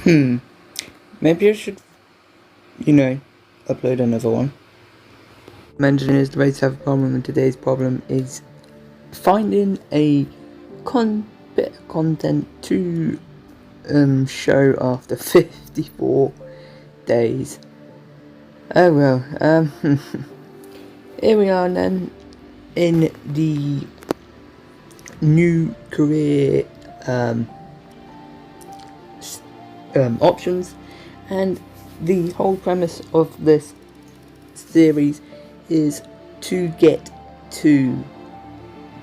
Maybe I should, upload another one. Engineers, the race have a problem, and today's problem is finding a bit of content to show after 54 days. Oh well, here we are then in the new career options, and the whole premise of this series is to get to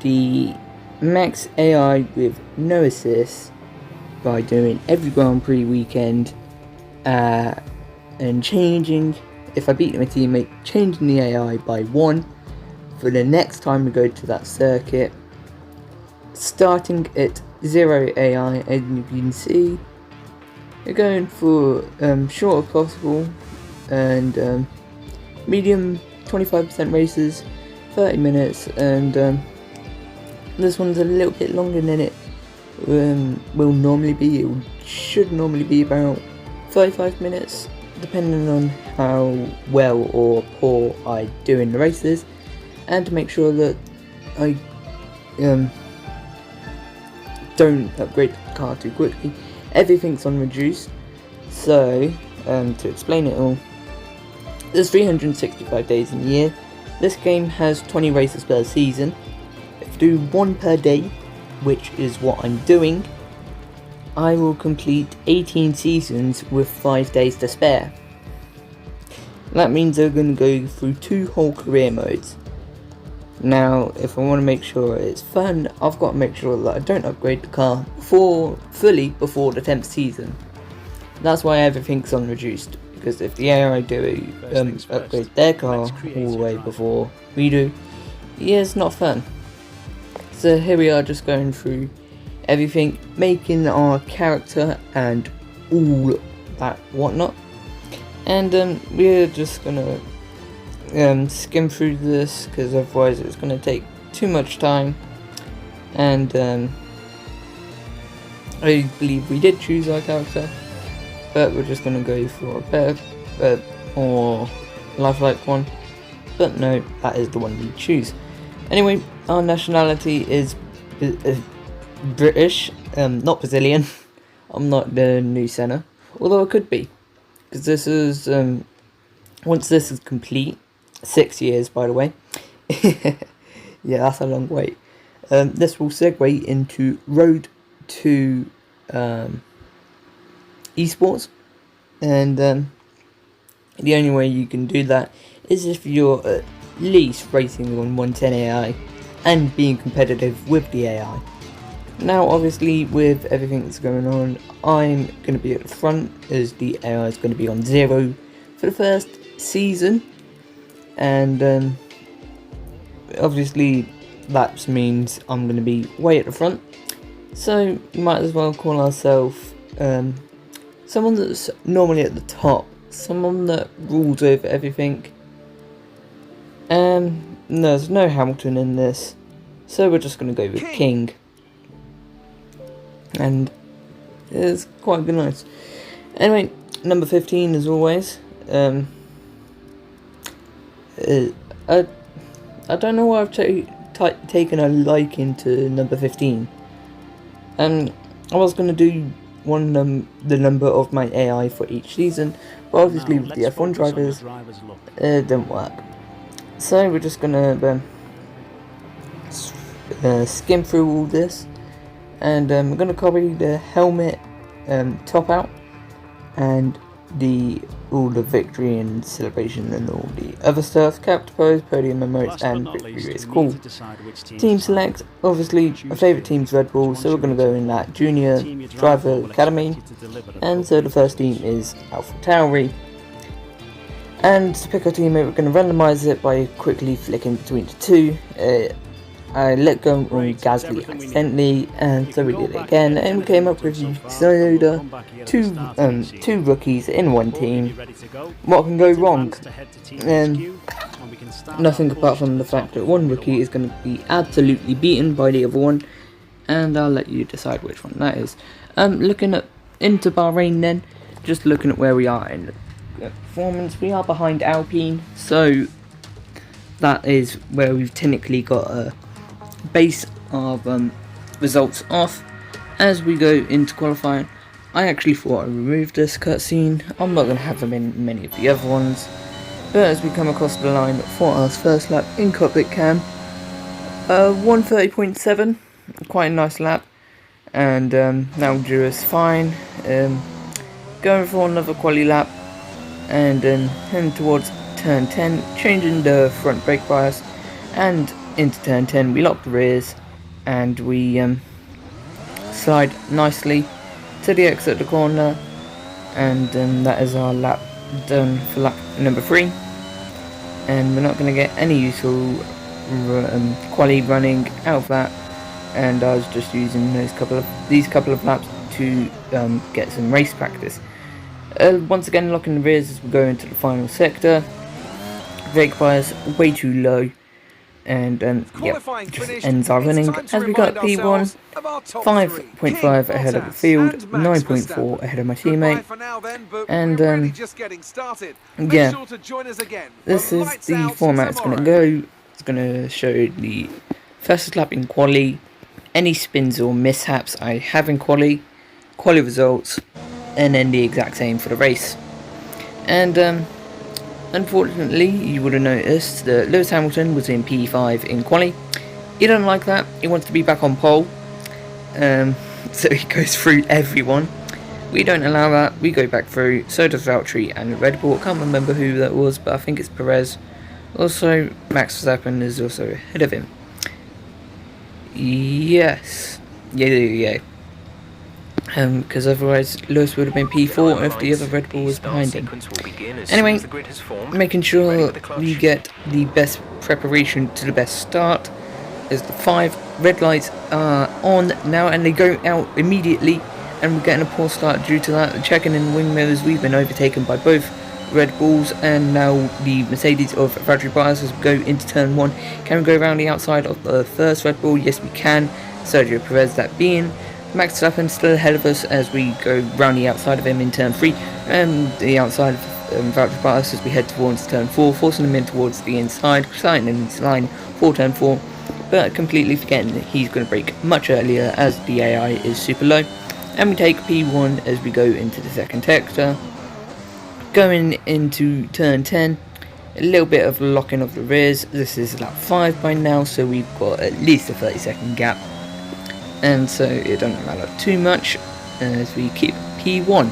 the max AI with no assists by doing every Grand Prix weekend and changing, if I beat my teammate, changing the AI by 1 for the next time we go to that circuit, starting at 0 AI. As you can see, we're going for short if possible, and medium 25% races, 30 minutes, and this one's a little bit longer than it will normally be. It should normally be about 35 minutes, depending on how well or poor I do in the races, and to make sure that I don't upgrade the car too quickly. Everything's on reduced, so to explain it all, there's 365 days in a year. This game has 20 races per season. If I do 1 per day, which is what I'm doing, I will complete 18 seasons with 5 days to spare. That means I'm going to go through 2 whole career modes. Now, if I want to make sure it's fun, I've got to make sure that I don't upgrade the car fully before the 10th season. That's why everything's on reduced, because if the AI do upgrade their car all the way before we do, yeah, it's not fun. So here we are, just going through everything, making our character and all that whatnot, and we're just gonna skim through this, because otherwise it's going to take too much time. And I believe we did choose our character, but we're just going to go for a better, more lifelike one. But no, that is the one we choose. Anyway, our nationality is British, not Brazilian. I'm not the new Senna, although I could be, because this is once this is complete, 6 years, by the way. Yeah, that's a long wait. This will segue into Road to esports, and the only way you can do that is if you're at least racing on 110 AI and being competitive with the AI. Now, obviously, with everything that's going on, I'm going to be at the front, as the AI is going to be on 0 for the first season. And obviously that means I'm going to be way at the front, so we might as well call ourselves someone that's normally at the top, someone that rules over everything. There's no Hamilton in this, so we're just going to go with King, and it's quite nice. Anyway, number 15 as always. I don't know why I've taken a liking to number 15. I was going to do the number of my AI for each season, but obviously with the F1 drivers, it didn't work. So we're just going to skim through all this, and we're going to copy the helmet top out, and all the victory and celebration and all the other stuff, character pose, podium emotes, and victory race call. Team select, obviously my favourite team's Red Bull, so we're going to go in that Junior Driver Academy, and so the first team is Alpha Tauri. And to pick our teammate, we're going to randomise it by quickly flicking between the two. I let go on Gasly accidentally, and so we did it again, and we came up with Tsunoda, two rookies in one team. What can go wrong? Nothing apart from the fact that one rookie is going to be absolutely beaten by the other one, and I'll let you decide which one that is. Looking at into Bahrain then, just looking at where we are in the performance, we are behind Alpine, so that is where we've technically got a base of results off. As we go into qualifying, I actually thought I removed this cutscene. I'm not going to have them in many of the other ones, but as we come across the line for our first lap in cockpit cam, 1:30.7, quite a nice lap, and now Drew is fine, going for another quali lap, and then heading towards turn 10, changing the front brake bias, and into turn 10 we lock the rears, and we slide nicely to the exit of the corner, and that is our lap done for lap number 3, and we're not going to get any useful quali running out of that, and I was just using these couple of laps to get some race practice. Once again, locking the rears as we go into the final sector. Brake bias way too low, and just ends our running as we got P1, 5.5 ahead of the field, 9.4 ahead of my teammate, and this is the format it's going to go. It's going to show the first lap in quali, any spins or mishaps I have in quali results, and then the exact same for the race. And unfortunately, you would have noticed that Lewis Hamilton was in P5 in quali. He doesn't like that. He wants to be back on pole, so he goes through everyone. We don't allow that. We go back through. So does Valtteri and Red Bull. I can't remember who that was, but I think it's Perez. Also, Max Verstappen is also ahead of him. Yes. Yeah. Because otherwise Lewis would have been P4 if the other Red Bull was behind him. Anyway, making sure we get the best preparation to the best start. As the 5 red lights are on now, and they go out immediately, and we're getting a poor start due to that. Checking in wing mirrors, we've been overtaken by both Red Bulls and now the Mercedes of Valtteri Bottas as we go into turn 1. Can we go around the outside of the first Red Bull? Yes, we can. Sergio Perez that being. Max Verstappen still ahead of us as we go round the outside of him in turn 3, and the outside of Valtteri Bottas as we head towards turn 4, forcing him in towards the inside, starting in his line for turn 4, but completely forgetting that he's going to brake much earlier as the AI is super low. And we take P1 as we go into the second sector. Going into turn 10, a little bit of locking of the rears. This is lap 5 by now, so we've got at least a 30-second gap, and so it doesn't matter too much as we keep P1.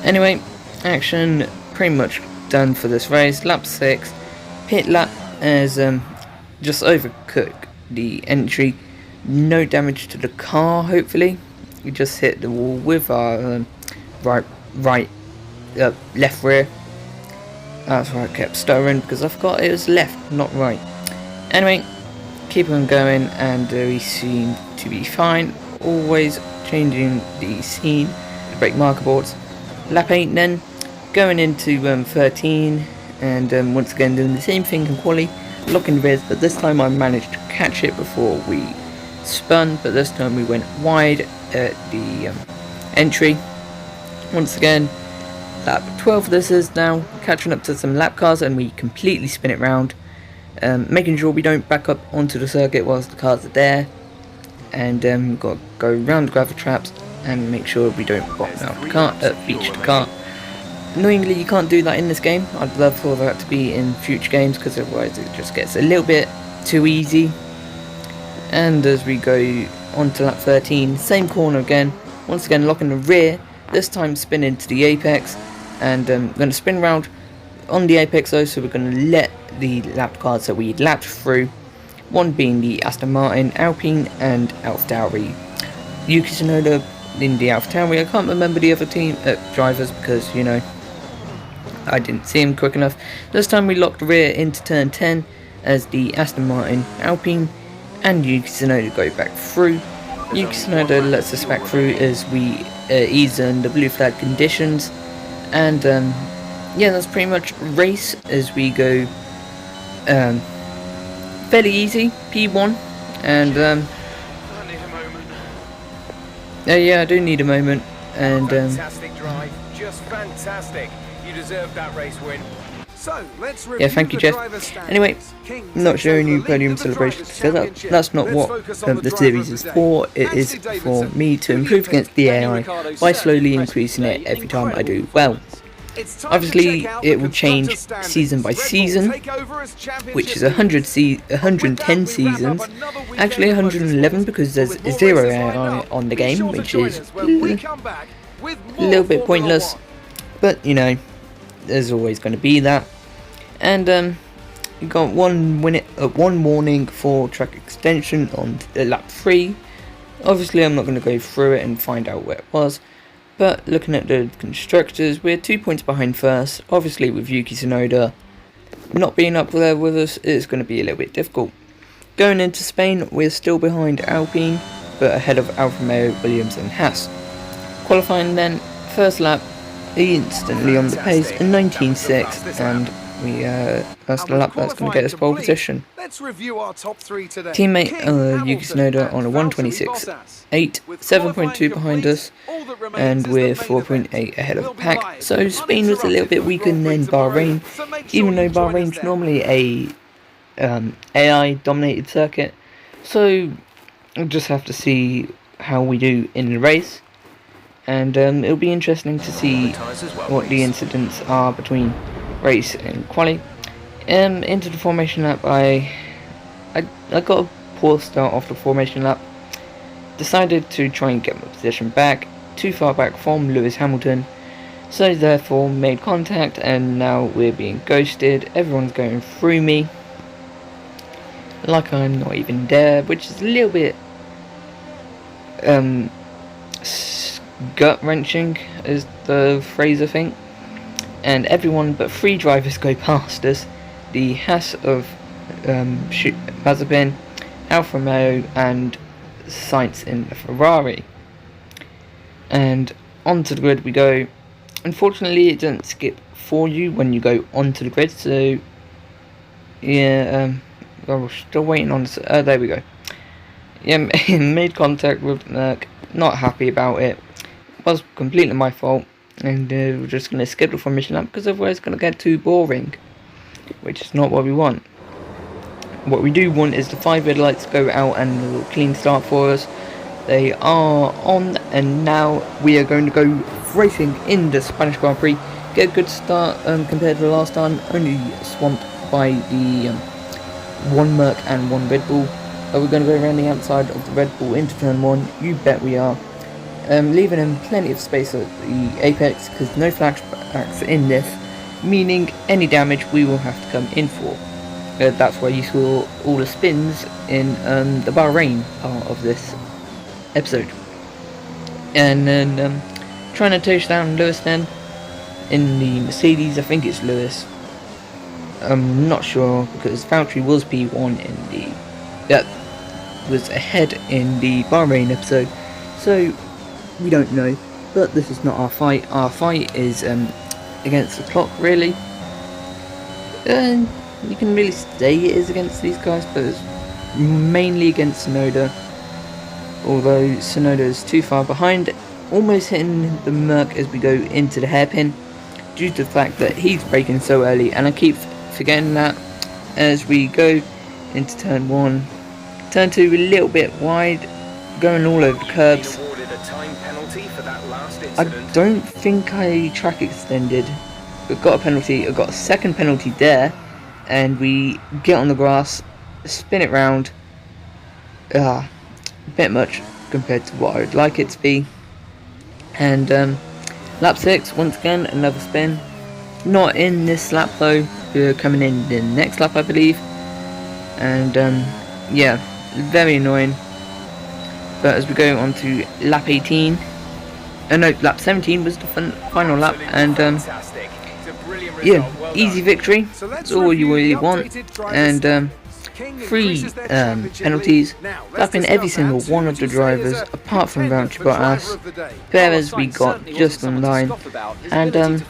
Anyway, action pretty much done for this race. Lap 6, pit lap as just overcooked the entry. No damage to the car, hopefully. We just hit the wall with our left rear. That's why I kept stuttering, because I forgot it was left, not right. Anyway, keep on going, and we seem to be fine. Always changing the scene, the brake marker boards. Lap 8 then, going into 13, and once again doing the same thing in quali, locking the rears, but this time I managed to catch it before we spun, but this time we went wide at the entry. Once again, lap 12 this is now, catching up to some lap cars, and we completely spin it round, making sure we don't back up onto the circuit whilst the cars are there, and we've got to go round the gravel traps and make sure we don't bottom out the car, beach the car. Annoyingly, you can't do that in this game. I'd love for that to be in future games, because otherwise it just gets a little bit too easy. And as we go on to lap 13, same corner again, once again locking the rear, this time spin into the apex, and we're going to spin around on the apex though, so we're going to let the lap cars that we lapped through, one being the Aston Martin, Alpine and Alfa Tauri. Yuki Tsunoda in the Alfa Tauri. I can't remember the other team drivers, because, you know, I didn't see him quick enough. This time we locked rear into turn 10 as the Aston Martin, Alpine and Yuki Tsunoda go back through. Yuki Tsunoda lets us back through as we ease in the blue flag conditions, and yeah, that's pretty much race as we go fairly easy, P1, and Yeah, I do need a moment, and fantastic drive, just fantastic. You deserve that race win. So, let's yeah, thank you, Jeff. Anyway, I'm not showing you podium celebrations because that's not what the series is for. It is for me to improve against the AI by slowly increasing it every time I do well. Obviously, it will change season by season, which is 110 seasons. Actually, 111 because there's 0 AI on the game, which is a little bit pointless. But you know, there's always going to be that. And you got one warning for track extension on lap 3. Obviously, I'm not going to go through it and find out where it was. But looking at the constructors, we're 2 points behind first. Obviously, with Yuki Tsunoda not being up there with us, it's going to be a little bit difficult. Going into Spain, we're still behind Alpine, but ahead of Alfa Romeo, Williams and Haas. Qualifying then, first lap, instantly on the pace in 19.6, and that's the lap that's going to get us pole position. Let's review our top 3 today. Teammate Yuki Tsunoda on a 126.8, 7.2 behind us, and we're 4.8 ahead of the pack. So Spain was a little bit weaker than Bahrain, even though Bahrain's normally a AI dominated circuit. So we'll just have to see how we do in the race. And it'll be interesting to see what the incidents are between race and quali. Into the formation lap, I got a poor start off the formation lap. Decided to try and get my position back, too far back from Lewis Hamilton. So therefore made contact, and now we're being ghosted. Everyone's going through me like I'm not even there, which is a little bit gut-wrenching is the phrase, I think. And everyone but 3 drivers go past us. The Haas of Mazepin, Alfa Romeo and Sainz in the Ferrari. And onto the grid we go. Unfortunately, it doesn't skip for you when you go onto the grid, so yeah, we're still waiting on this. There we go. Yeah, made contact with Merck, not happy about it. Was completely my fault, and we're just going to skip the formation lap because otherwise it's going to get too boring, which is not what we want. What we do want is the 5 red lights go out and a little clean start for us. They are on, and now we are going to go racing in the Spanish Grand Prix. Get a good start compared to the last time, only swamped by the 1 Merc and 1 Red Bull. We're going to go around the outside of the Red Bull into turn 1, you bet we are. Leaving him plenty of space at the apex because no flashbacks in this, meaning any damage we will have to come in for. That's why you saw all the spins in the Bahrain part of this episode. And then trying to touch down Lewis then in the Mercedes. I think it's Lewis. I'm not sure because Valtteri was P1 in the was ahead in the Bahrain episode, so we don't know. But this is not our fight. Our fight is against the clock, really. And you can really say it is against these guys, but it's mainly against Tsunoda. Although Tsunoda is too far behind, almost hitting the Merc as we go into the hairpin, due to the fact that he's braking so early, and I keep forgetting that as we go into turn 1. Turn 2 a little bit wide, going all over the curbs. I don't think I track extended. I got a penalty. I got a second penalty there, and we get on the grass, spin it round. A bit much compared to what I would like it to be. And lap 6, once again another spin. Not in this lap though. We're coming in the next lap, I believe. And yeah, very annoying. But as we go on to lap 18, no, lap 17 was the final lap, and yeah, easy victory. That's all you really want. And 3 penalties, lapping every single one of the drivers apart from Valtteri Bottas. Perez we got just on line, and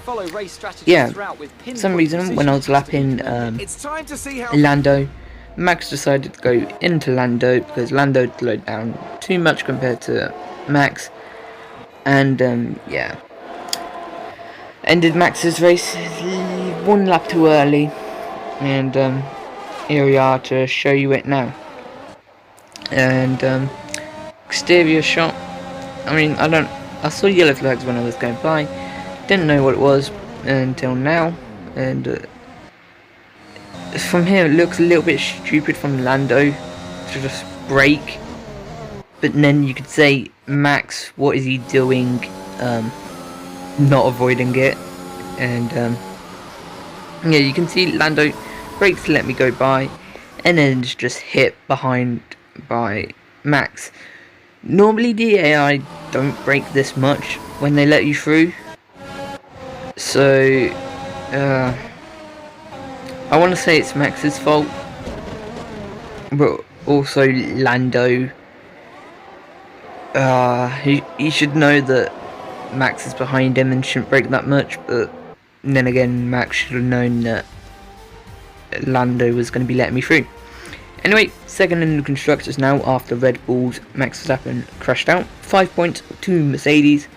yeah, for some reason when I was lapping Lando, Max decided to go into Lando because Lando slowed down too much compared to Max, And yeah, ended Max's race 1 lap too early, and here we are to show you it now. And exterior shot. I mean, I saw yellow flags when I was going by, didn't know what it was until now, and from here it looks a little bit stupid from Lando to just brake, but then you could say, Max, what is he doing, not avoiding it? And yeah, you can see Lando brakes to let me go by, and then it's just hit behind by Max. Normally the AI don't brake this much when they let you through, so I want to say it's Max's fault, but also Lando. He should know that Max is behind him and shouldn't brake that much, but then again, Max should have known that Lando was going to be letting me through. Anyway, second in the constructors now after Red Bull's Max Verstappen crashed out. 5 points to Mercedes.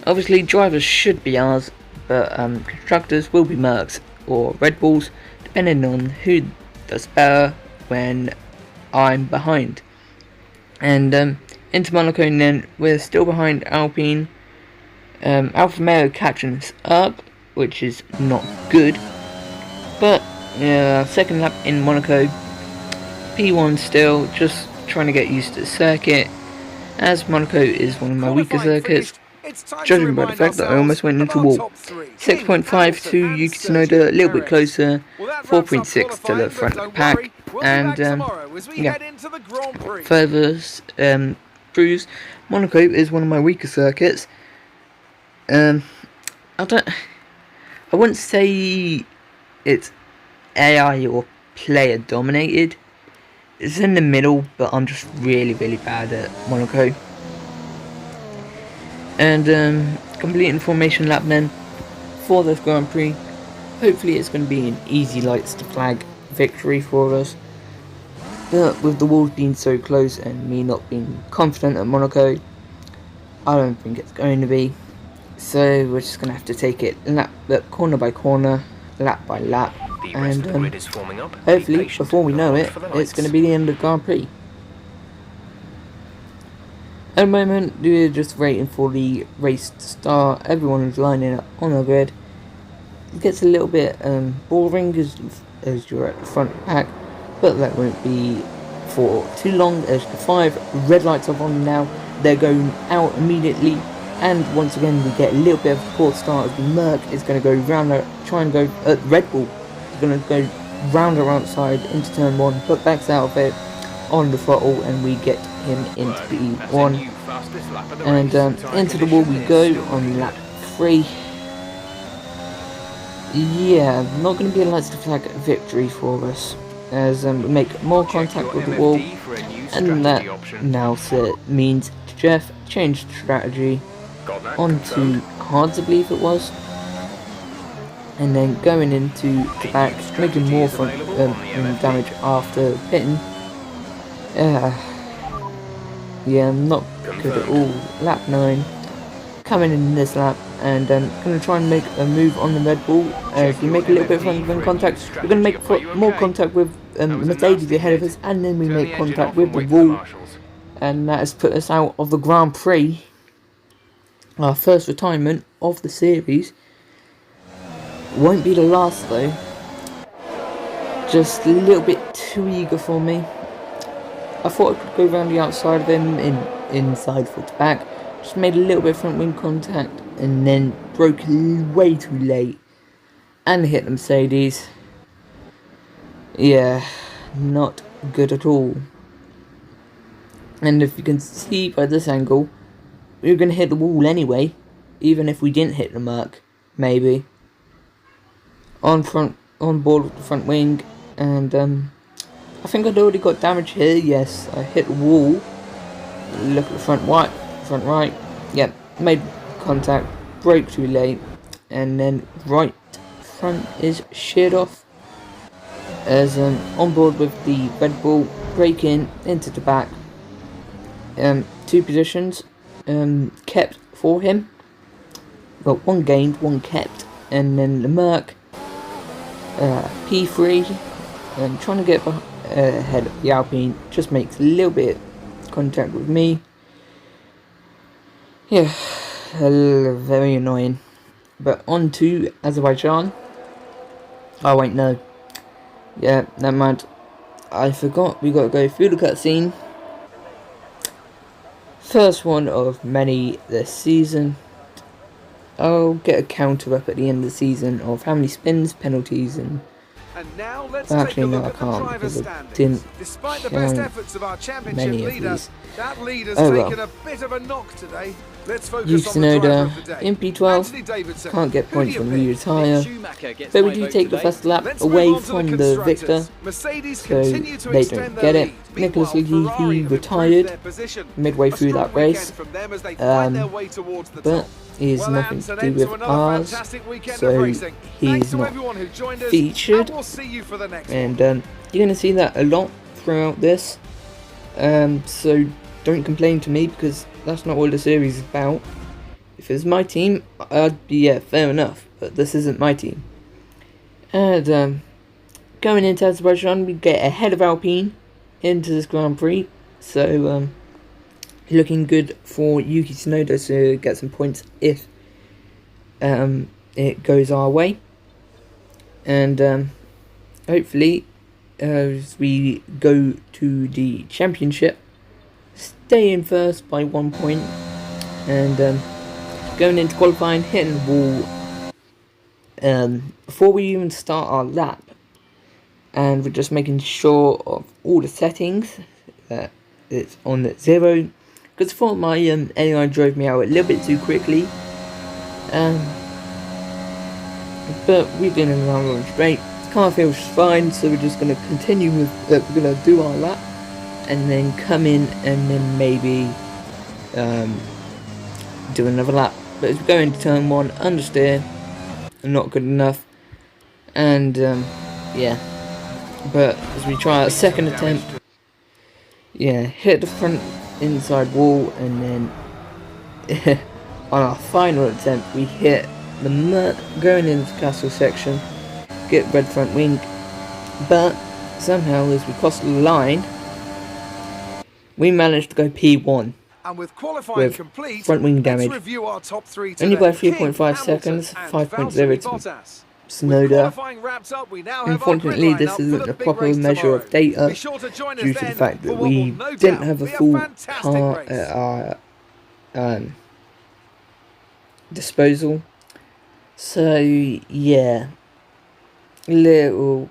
Obviously, drivers should be ours, but constructors will be Mercs or Red Bulls, depending on who does better when I'm behind. And into Monaco, and then we're still behind Alpine. Alfa Romeo catching us up, which is not good. But second lap in Monaco, P1 still, just trying to get used to the circuit, as Monaco is one of my weaker circuits, judging by the fact that I almost went into a wall. 6.5 to Yuki Tsunoda, a little bit closer, 4.6 to the front of the pack, and yeah, further proves Monaco is one of my weaker circuits. I wouldn't say it's AI or player dominated. It's in the middle, but I'm just really bad at Monaco. And completing formation lap then for this Grand Prix. Hopefully it's going to be an easy lights to flag victory for us. But with the walls being so close and me not being confident at Monaco, I don't think it's going to be. So we're just going to have to take it corner by corner, lap by lap. And hopefully, before we know it, it's going to be the end of Grand Prix. At the moment, we're just waiting for the race to start. Everyone is lining up on the grid. It gets a little bit boring as you're at the front pack, but that won't be for too long, as the 5 red lights are on now. They're going out immediately, and once again we get a little bit of a poor start as the Merc is going to go round, Red Bull is going to go round around side into turn 1, but backs out of it on the throttle, and we get him into the E1, and into the wall we go on lap 3. Yeah, not going to be a lights to flag victory for us, as we make more contact with the wall, and that now means Jeff changed strategy onto hards, I believe it was, and then going into the back, making more front damage after pitting. Yeah, not good at all. Lap 9, coming in this lap, and going to try and make a move on the Red Bull. If we make a little bit of front contact, we're going to make more contact with Mercedes ahead of us, and then we make contact with the wall, and that has put us out of the Grand Prix. Our first retirement of the series. Won't be the last though. Just a little bit too eager for me. I thought I could go around the outside of him, inside foot to back. Just made a little bit of front wing contact, and then broke way too late and hit the Mercedes. Yeah, not good at all. And if you can see by this angle, we were going to hit the wall anyway, even if we didn't hit the Merc, maybe. On board with the front wing, and I think I'd already got damage here. Yes, I hit the wall. Look at the front right. Yep, made contact, brake too late, and then right front is sheared off. As on board with the Red Bull, braking into the back. 2 positions. Kept for him. Got 1 gained, 1 kept, and then the Merc P3, and trying to get ahead of the Alpine just makes a little bit of contact with me. Yeah, very annoying. But on to Azerbaijan. Oh wait, no. Yeah, never mind. I forgot we got to go through the cutscene. First one of many this season. I'll get a counter up at the end of the season of how many spins, penalties, and now let's actually take a no, look I at the can't driver's because I standings. didn't Despite the best count efforts of our championship many of leader, these. that leader's Oh, taken well. a bit of a knock today. Let's focus Yuki on the driver Tsunoda of the day. in P12 Anthony Davidson. can't get Who do points you from pick? retire, but we do take the first lap Let's away move on to from the victor, constructors. Mercedes so continue to they extend don't their get it. lead. Nicholas Meanwhile, Ferrari Latifi have retired improved their position. midway A through strong that race, weekend from them as they find their way towards the but top. he has Well, nothing Ants, to an do end with to another ours, fantastic weekend of so racing. Thanks he's to not everyone who joined us, featured. and we'll see you for the next And one. you're going to see that a lot throughout this, so don't complain to me, because that's not what the series is about. If it's my team, I'd be, yeah, fair enough, but this isn't my team. And going into Azerbaijan, we get ahead of Alpine into this Grand Prix, so looking good for Yuki Tsunoda to get some points if it goes our way. And hopefully, as we go to the championship, stay in first by 1 point, and going into qualifying, hitting the wall before we even start our lap, and we're just making sure of all the settings that it's on at 0, because I thought my AI drove me out a little bit too quickly, but we've been in the long straight. Car feels fine, so we're just going to continue with we're going to do our lap and then come in and then maybe do another lap. But as we go into turn 1, understeer, not good enough, and yeah, but as we try our second attempt, yeah, hit the front inside wall, and then on our final attempt we hit the going into the castle section, get red front wing, but somehow as we cross the line we managed to go P1 And with qualifying with complete, front wing let's damage. review our top 3 today. Only by King, 3.5 Hamilton, seconds, and 5.0 Valtteri to Bottas. With Tsunoda. qualifying wrapped up, we now have Unfortunately, our grid this lineup isn't for the a big proper race measure tomorrow. of data Be sure to join us due to the then fact for that what we will no didn't doubt have a be full fantastic car race. at our disposal. So yeah, little,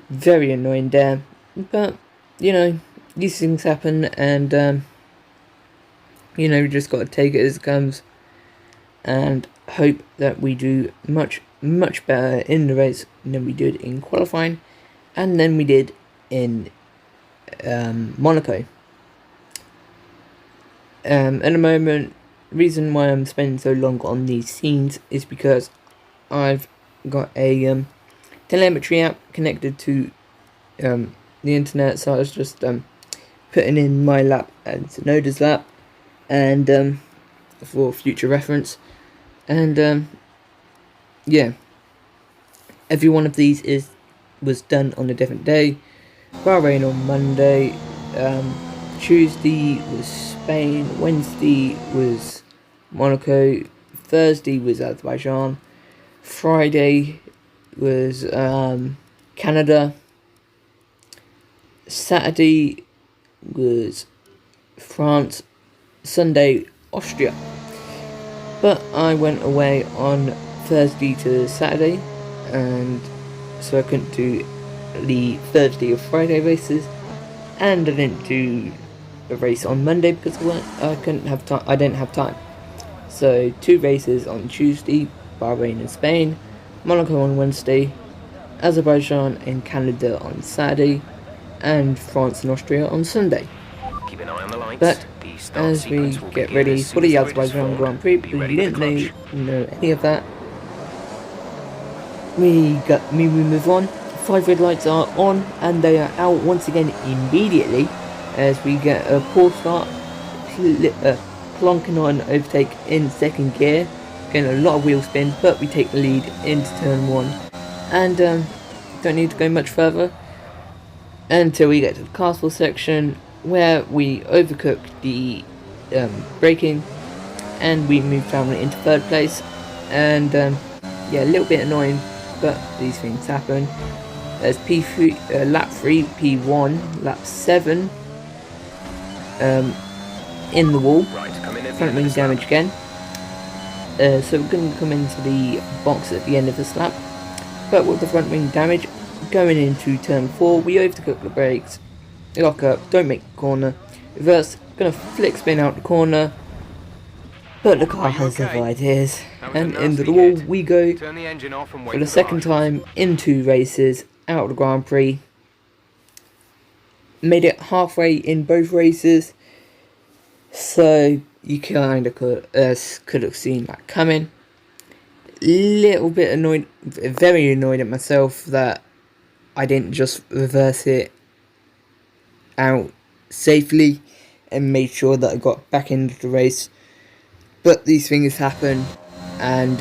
very annoying there, but you know, these things happen, and you know, we just got to take it as it comes and hope that we do much better in the race than we did in qualifying and then we did in Monaco. At the moment, the reason why I'm spending so long on these scenes is because I've got a telemetry app connected to the internet, so I was just putting in my lap and Tsunoda's lap, and for future reference, and yeah, every one of these was done on a different day. Bahrain on Monday, Tuesday was Spain, Wednesday was Monaco, Thursday was Azerbaijan, Friday was Canada, Saturday was France, Sunday Austria. But I went away on Thursday to Saturday, and so I couldn't do the Thursday or Friday races, and I didn't do a race on Monday because I didn't have time. So 2 races on Tuesday, Bahrain and Spain, Monaco on Wednesday, Azerbaijan and Canada on Saturday, and France and Austria on Sunday. Keep an eye on the lights. But The start as we sequence will get begin ready as for soon the as grid is Azerbaijan formed. Grand Prix, Be because ready you for the didn't clutch. know any of that, we move on. 5 red lights are on, and they are out once again immediately as we get a poor start, plonking on overtake in second gear, getting a lot of wheel spin, but we take the lead into turn 1. And don't need to go much further until we get to the castle section, where we overcook the braking, and we move firmly into 3rd place. And yeah, a little bit annoying, but these things happen. There's P3, lap 3, P1, lap 7, in the wall, front wing damage again. So we're going to come into the box at the end of this lap, but with the front wing damage, going into turn 4, we overcook the brakes, lock up, don't make the corner, reverse, going to flick spin out the corner, but the car has other ideas, and into the wall we go for the second time in 2 races, out of the Grand Prix. Made it halfway in both races, so you kind of could have seen that coming. Little bit annoyed, very annoyed at myself that I didn't just reverse it out safely and made sure that I got back into the race. But these things happen, and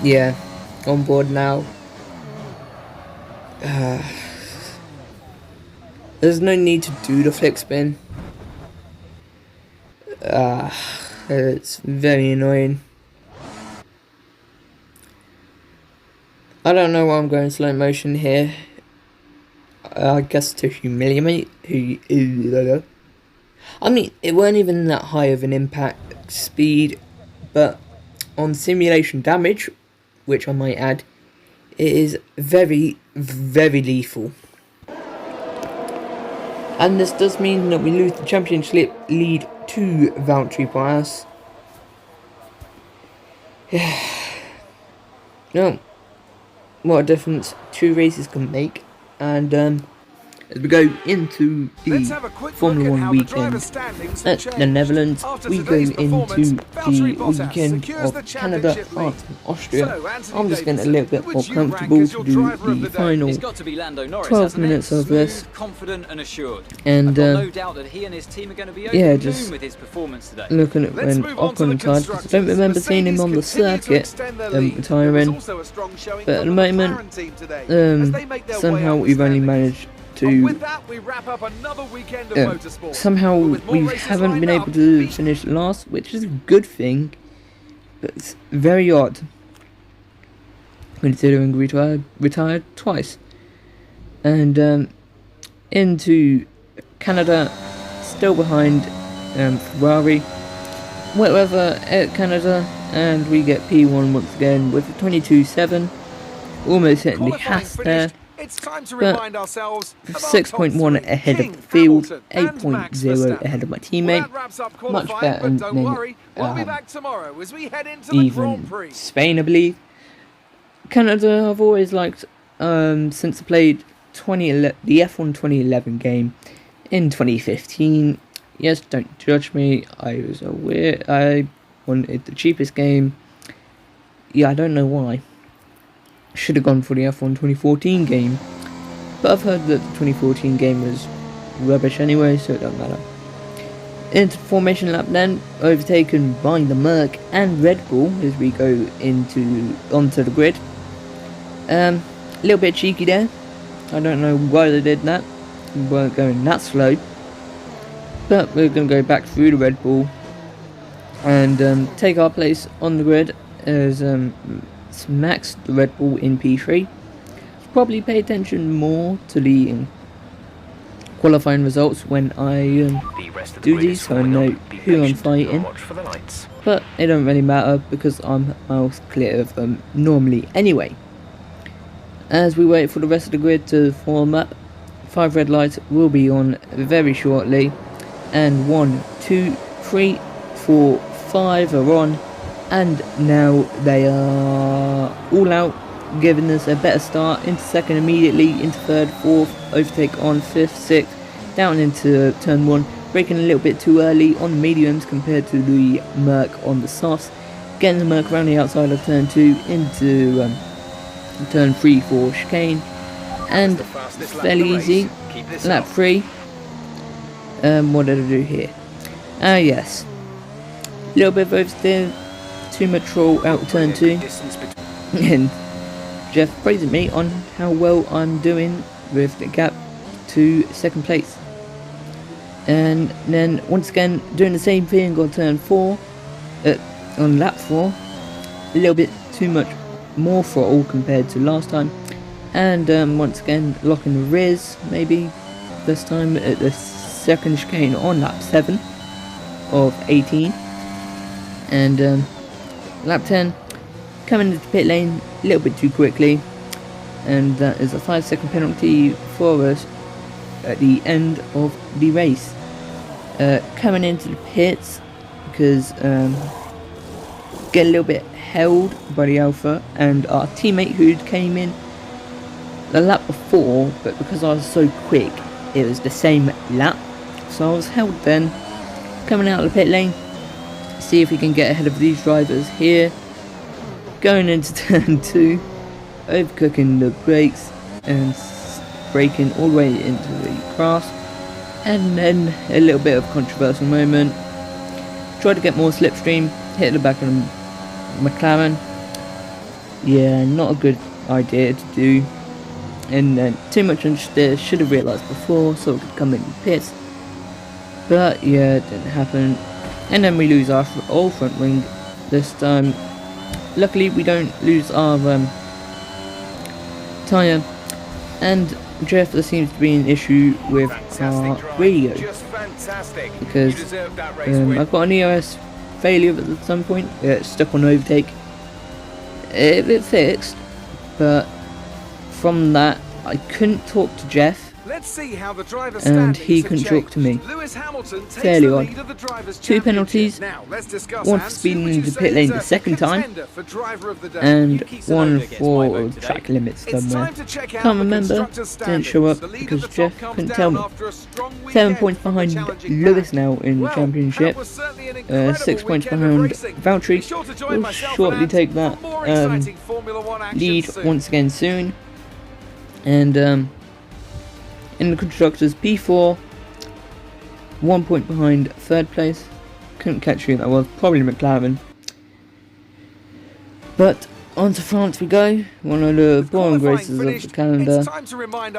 yeah, on board now. There's no need to do the flick spin. It's very annoying. I don't know why I'm going slow motion here. I guess to humiliate I mean, it weren't even that high of an impact speed, but on simulation damage, which I might add, it is very, very lethal. And this does mean that we lose the championship lead to Valtteri Bottas. No, what a difference 2 races can make. And as we go into the Formula 1 weekend at the Netherlands, we go into the weekend of Canada, France and Austria. I'm just getting a little bit more comfortable to do the final 12 minutes of this. And yeah, just looking at when Ocon retired, because I don't remember seeing him on the circuit retiring. But at the moment, somehow we've only managed to somehow we haven't been able to finish last, which is a good thing, but it's very odd considering we retired twice. And into Canada, still behind Ferrari. Wet weather at Canada, and we get P1 once again with 22.7, almost hitting the Haas there. It's time to but remind ourselves 6.1 ahead of the field, 8.0 ahead of my teammate, much better than even Spain, I believe. Canada, I've always liked since I played the F1 2011 game in 2015. Yes, don't judge me, I was aware I wanted the cheapest game. Yeah, I don't know why. Should have gone for the F1 2014 game, but I've heard that the 2014 game was rubbish anyway, so it don't matter. Into the formation lap then, overtaken by the Merc and Red Bull as we go onto the grid. A little bit cheeky there. I don't know why they did that. We weren't going that slow, but we're going to go back through the Red Bull and take our place on the grid as Max, the Red Bull in P3. Probably pay attention more to the qualifying results when I do these, so I know who I'm fighting. But it don't really matter because I'm miles clear of them normally anyway. As we wait for the rest of the grid to form up, 5 red lights will be on very shortly, and 1, 2, 3, 4, 5 are on. And now they are all out, giving us a better start into second immediately, into third, fourth, overtake on fifth, sixth, down into turn 1, braking a little bit too early on the mediums compared to the Merc on the softs, getting the Merc around the outside of turn 2 into turn 3 for chicane, and fairly easy, lap 3. What did I do here? Yes. A little bit of oversteer, too much roll out of turn 2. And Jeff praising me on how well I'm doing with the gap to second place. And then once again doing the same thing on turn 4, on lap 4, a little bit too much more throttle compared to last time. And once again locking the rears, maybe this time at the second chicane on lap 7 of 18. And lap 10, coming into the pit lane a little bit too quickly, and that is a 5-second penalty for us at the end of the race. Coming into the pits because get a little bit held by the Alpha and our teammate who came in the lap before, but because I was so quick it was the same lap, so I was held then. Coming out of the pit lane, see if we can get ahead of these drivers here. Going into turn 2, overcooking the brakes and braking all the way into the grass, and then a little bit of controversial moment. Tried to get more slipstream, hit the back of the McLaren. Yeah, not a good idea to do, and then too much understeer, should have realised before so it could come in the pits, but yeah, it didn't happen. And then we lose our all front wing this time. Luckily we don't lose our tyre, and Jeff, there seems to be an issue with our radio, because I've got an EOS failure at some point. It's stuck on overtake. It fixed, but from that I couldn't talk to Jeff, Let's see how the driver's and standings he have couldn't changed. talk to me. Lewis Hamilton takes Fairly the odd. lead of the drivers' 2 championship. penalties, Now, let's discuss, one for Hans, speeding who would into you the pit say lane is the a second time, contender for driver of the day? and Yuki one Tsunoda gets my for vote today. track limits It's somewhere. time to check out Can't the remember, constructors' didn't show standings. up The lead at because the top Jeff comes couldn't down tell me. after a strong 7 weekend points from the behind challenging Lewis pack. now in the Well, championship, that was certainly an incredible 6 points weekend of behind racing. Be Valterri. sure to join We'll myself shortly and take Ant that for more exciting Formula One action lead soon. once again soon. And in the constructors, P4, 1 point behind third place. Couldn't catch who that was, probably McLaren. But on to France we go, one of the boring races of the calendar,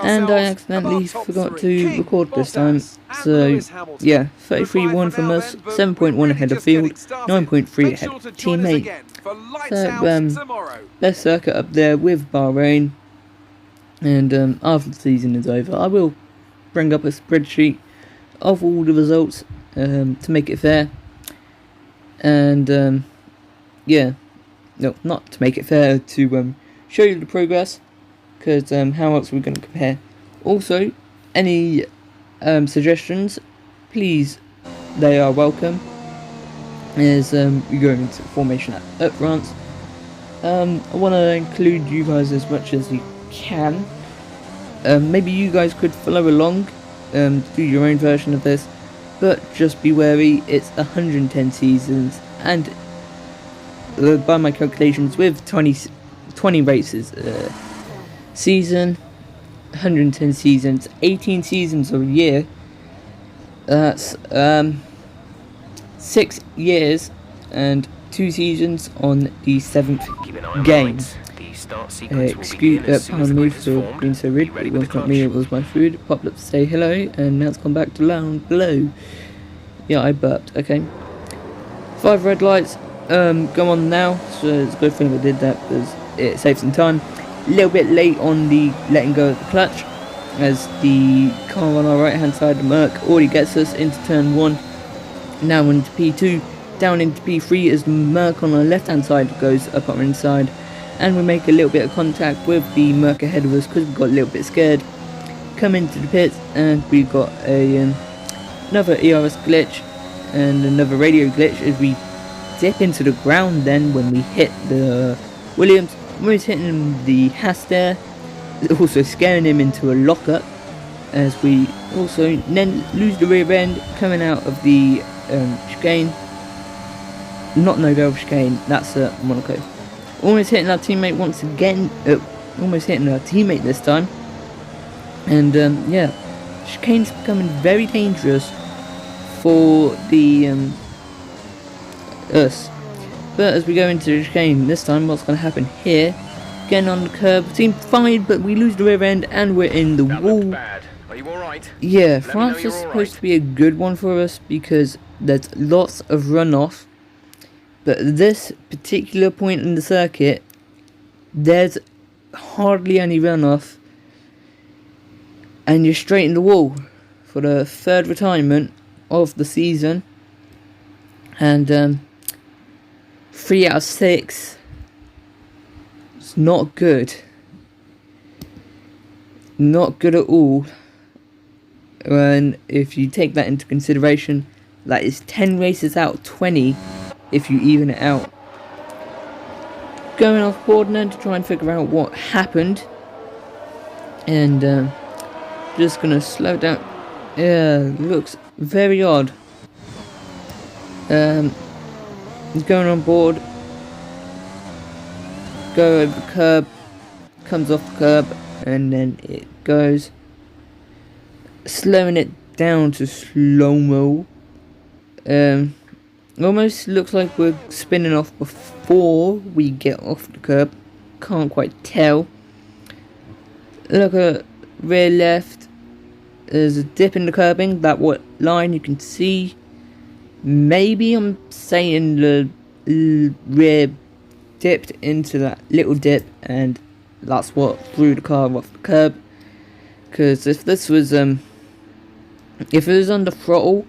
and I accidentally forgot to record this time, so yeah, 33-1 from us, 7.1 ahead of field, 9.3 ahead of teammate. So best circuit up there with Bahrain, and after the season is over I will bring up a spreadsheet of all the results to make it fair, and yeah, no, not to make it fair, to show you the progress, because how else are we going to compare? Also, any suggestions, please, they are welcome, as we go into formation at France. I want to include you guys as much as you can. Maybe you guys could follow along, do your own version of this, but just be wary, it's 110 seasons, and by my calculations, with 20 races season, 110 seasons, 18 seasons of a year, that's 6 years and 2 seasons on the 7th game. Pardon me for being so rude, but it was not me, it was my food. Popped up to say hello, and now it's gone back to down below. Yeah, I burped, okay. 5 red lights, go on now, so it's a good thing I did that, because it saves some time. A little bit late on the letting go of the clutch, as the car on our right hand side, the Merc, already gets us into turn 1. Now into P2, down into P3 as the Merc on our left hand side goes up our inside, and we make a little bit of contact with the Merc ahead of us because we got a little bit scared. Come into the pits and we got a another ERS glitch and another radio glitch as we dip into the ground then when we hit the Williams. When we was hitting the Haas there, also scaring him into a lockup, as we also then lose the rear end coming out of the chicane. Not Nobel chicane, that's Monaco. Almost hitting our teammate once again, almost hitting our teammate this time. And yeah, chicane's becoming very dangerous for the us. But as we go into the chicane this time, what's going to happen here? Getting on the curb, seemed fine, but we lose the rear end and we're in the That wall. looked bad. Are you alright? Yeah, me France know is you're supposed alright. to be a good one for us because there's lots of runoff. But at this particular point in the circuit, there's hardly any runoff. And you're straight in the wall for the third retirement of the season. And 3 out of 6. It's not good. Not good at all. And if you take that into consideration, that is 10 races out of 20 if you even it out. Going off board now to try and figure out what happened. And just gonna slow down. Yeah, looks very odd. Going on board. Go over the curb. Comes off the curb. And then it goes. Slowing it down to slow-mo. Almost looks like we're spinning off before we get off the curb. Can't quite tell. Look at rear left. There's a dip in the curbing. That what line you can see. Maybe I'm saying the rear dipped into that little dip, and that's what threw the car off the curb. Because if this was if it was under throttle,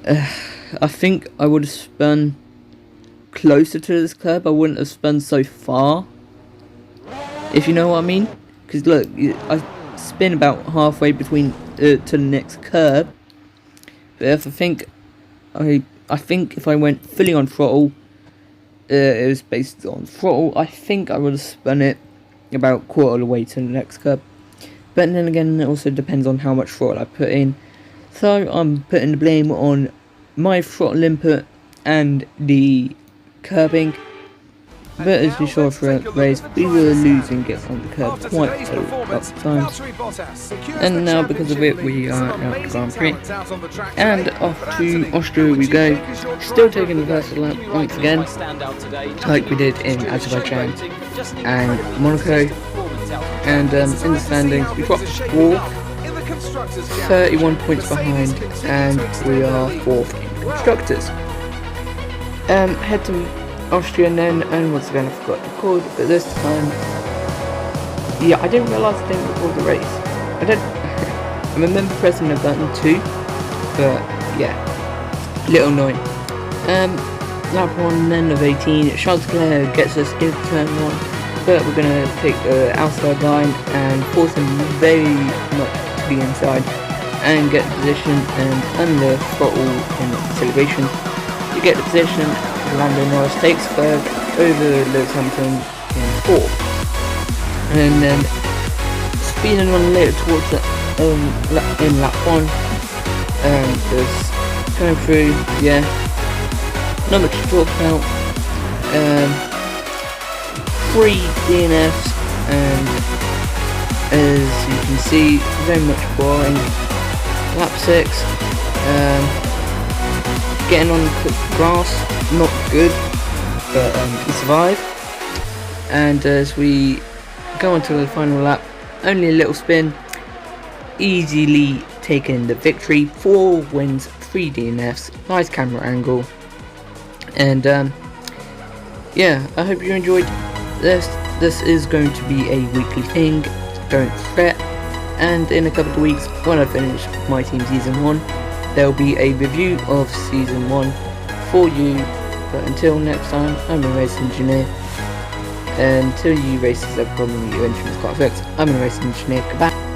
I think I would have spun closer to this curb. I wouldn't have spun so far, if you know what I mean. Because look, I spin about halfway between to the next curb. But if I think if I went fully on throttle, it was based on throttle, I think I would have spun it about quarter of the way to the next curb. But then again, it also depends on how much throttle I put in. So I'm putting the blame on my throttle input and the curbing. But as you saw throughout the race, we were losing it on the curb quite a lot of times. And now because of it, we are out of the Grand Prix. And off to Austria we go. Still taking the first lap once again, like we did in Azerbaijan and Monaco. And in the standings, we dropped 4th, 31 points behind, and we are 4th in Constructors. Head to Austria then, and once again I forgot to record, but this time, yeah, I didn't realise I didn't record the race. I remember pressing the button too, but yeah, little annoying. Lap 1 then of 18, Charles Leclerc gets us into turn 1, but we're going to take the outside line and force him very much to the inside and get the position, and under throttle in acceleration to get the position. Lando Norris takes 3rd over Lewis Hamilton in 4th, and then speeding on later towards the in lap 1, just going through, yeah, not much to talk about. 3 DNFs, and as you can see, very much boring. Lap 6, getting on the grass, not good, but we survive. And as we go on to the final lap, only a little spin, easily taking the victory. 4 wins, 3 DNFs, nice camera angle. And yeah, I hope you enjoyed this. This is going to be a weekly thing, don't fret. And in a couple of weeks, when I finish my team season 1, there will be a review of season 1 for you. But until next time, I'm a Racengineer. Until you races have a problem with your insurance car fixed, I'm a Racengineer. Goodbye.